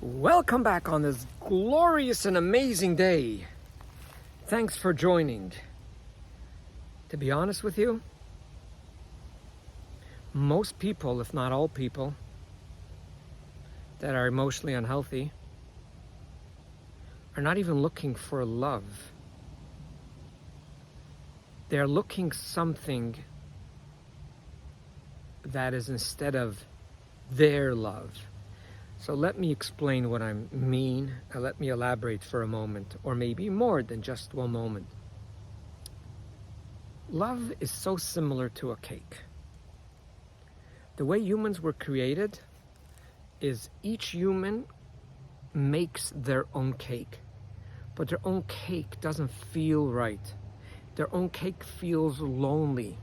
Welcome back on this glorious and amazing day. Thanks for joining. To be honest with you, most people, if not all people, that are emotionally unhealthy are not even looking for love. They're looking something that is instead of their love. So let me explain what I mean, and let me elaborate for a moment, or maybe more than just one moment. Love is so similar to a cake. The way humans were created is each human makes their own cake, but their own cake doesn't feel right. Their own cake feels lonely.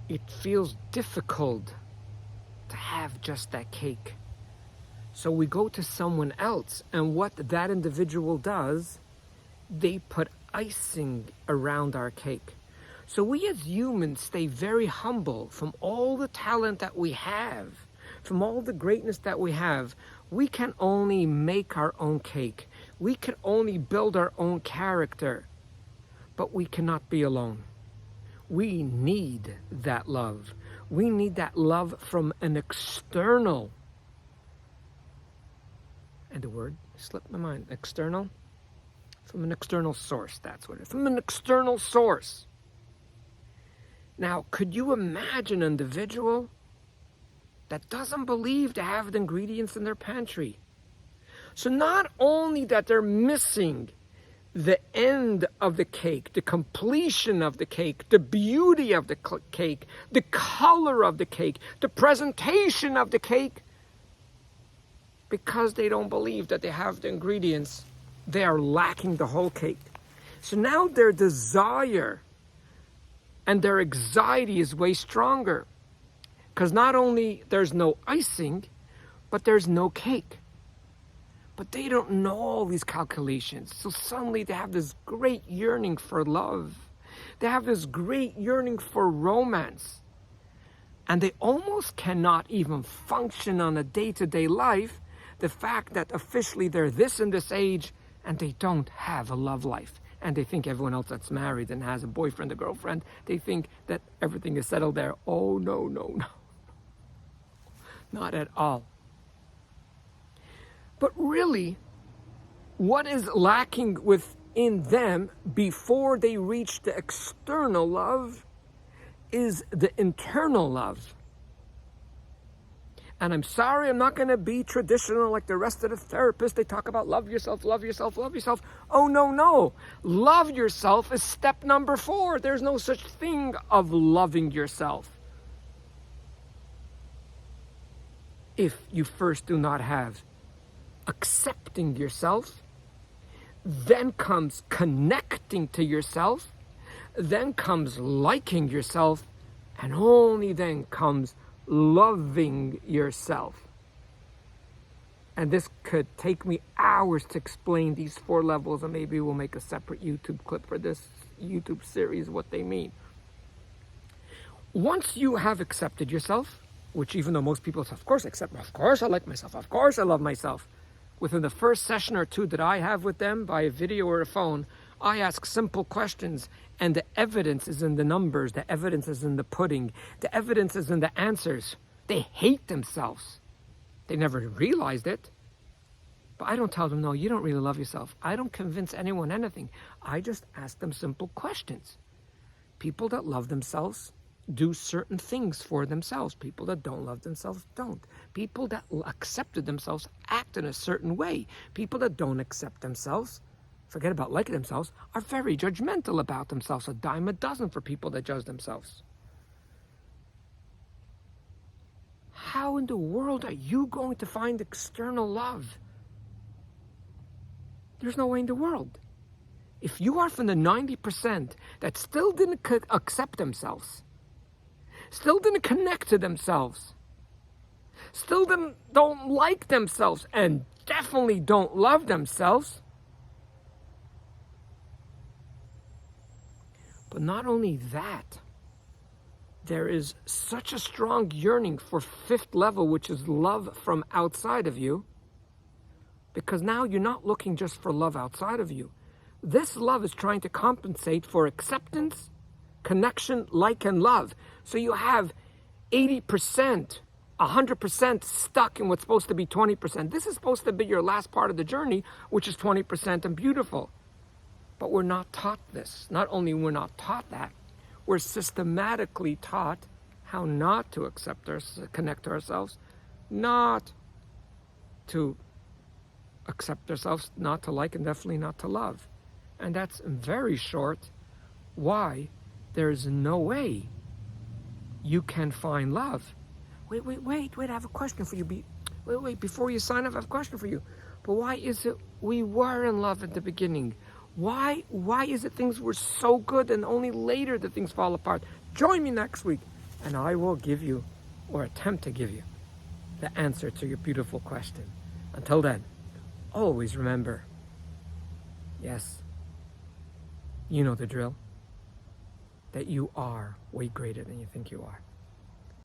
It feels difficult to have just that cake. So we go to someone else, and what that individual does, they put icing around our cake. So we as humans stay very humble from all the talent that we have, from all the greatness that we have. We can only make our own cake. We can only build our own character, but we cannot be alone. We need that love. We need that love from an external. And the word slipped my mind. External? From an external source, that's what it is. From an external source. Now, could you imagine an individual that doesn't believe to have the ingredients in their pantry? So not only that they're missing the end of the cake, the completion of the cake, the beauty of the cake, the color of the cake, the presentation of the cake, because they don't believe that they have the ingredients, they are lacking the whole cake. So now their desire and their anxiety is way stronger. Because not only there's no icing, but there's no cake. But they don't know all these calculations. So suddenly they have this great yearning for love. They have this great yearning for romance. And they almost cannot even function on a day-to-day life. The fact that officially they're this in this age and they don't have a love life. And they think everyone else that's married and has a boyfriend or girlfriend, they think that everything is settled there. Oh, no, no, no. Not at all. But really, what is lacking within them before they reach the external love is the internal love. And I'm sorry, I'm not going to be traditional like the rest of the therapists. They talk about love yourself, love yourself, love yourself. Oh, no, no. Love yourself is step number 4. There's no such thing of loving yourself if you first do not have accepting yourself. Then comes connecting to yourself. Then comes liking yourself. And only then comes loving yourself. And this could take me hours to explain these 4 levels, and maybe we'll make a separate YouTube clip for this YouTube series, what they mean. Once you have accepted yourself, which even though most people say, of course I like myself, of course I love myself. Within the first session or 2 that I have with them by a video or a phone, I ask simple questions, and the evidence is in the numbers, the evidence is in the pudding, the evidence is in the answers. They hate themselves. They never realized it. But I don't tell them, no, you don't really love yourself. I don't convince anyone anything. I just ask them simple questions. People that love themselves do certain things for themselves. People that don't love themselves don't. People that accepted themselves act in a certain way. People that don't accept themselves, forget about liking themselves, are very judgmental about themselves. A dime a dozen for people that judge themselves. How in the world are you going to find external love? There's no way in the world. If you are from the 90% that still didn't accept themselves, still didn't connect to themselves, still don't like themselves, and definitely don't love themselves, but not only that, there is such a strong yearning for 5th level, which is love from outside of you, Because now you're not looking just for love outside of you. This love is trying to compensate for acceptance, connection, like, and love. So you have 80%, 100% stuck in what's supposed to be 20%. This is supposed to be your last part of the journey, which is 20% and beautiful. But we're not taught this. Not only we're not taught that, we're systematically taught how not to accept connect to ourselves, not to accept ourselves, not to like, and definitely not to love. And that's very short why there's no way you can find love. Wait, I have a question for you. Wait, before you sign up, I have a question for you. But why is it we were in love at the beginning? Why is it things were so good and only later that things fall apart? Join me next week and I will give you, or attempt to give you, the answer to your beautiful question. Until then, always remember, yes, you know the drill, that you are way greater than you think you are.